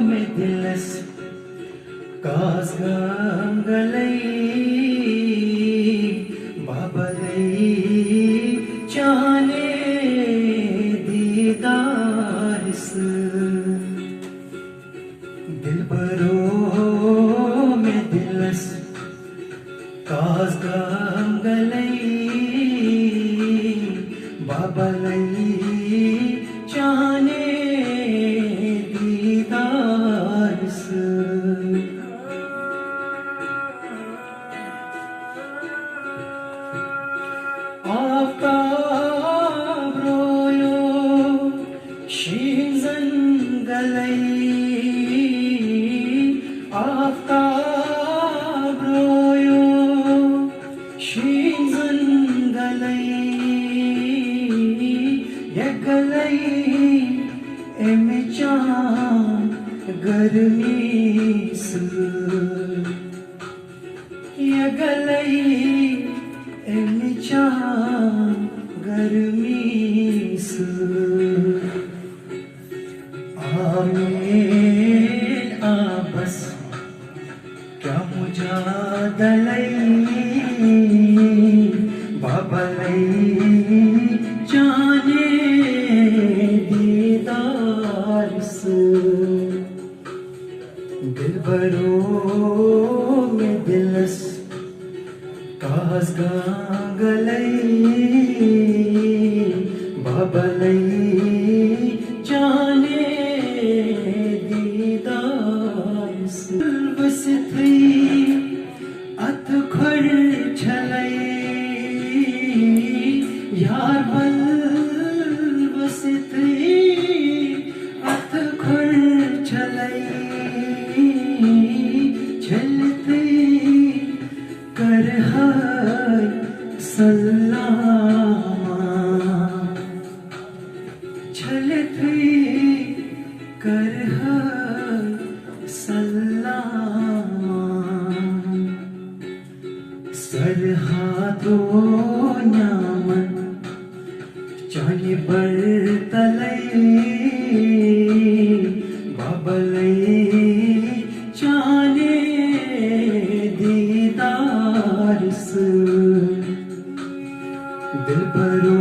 में दिलस कास गंगलई बाबलई चाने दीदारस दिलबरो में दिलस कास गंगलई बाबलई चाने दीदारस आफ्ताब रोयो शीज़न गलई आफ्ताब रोयो शीज़न गलई ये गलई एमे चान गर्मी से ये गलई एमे चान गर्मी से आमीन आबस क्या मुजादलई बाबलई जाने दीदारस दिलबरो में दिलस कास गंगलई बाबलई जाने दीदारस बस थी अत खर छलई यार बल बस थी अत खर छलई छलती कर है सलामा छलती कर है सलामा सरहादो न्यामन चाहे बरतलई बाबलई चाने दीदारस दिलबरो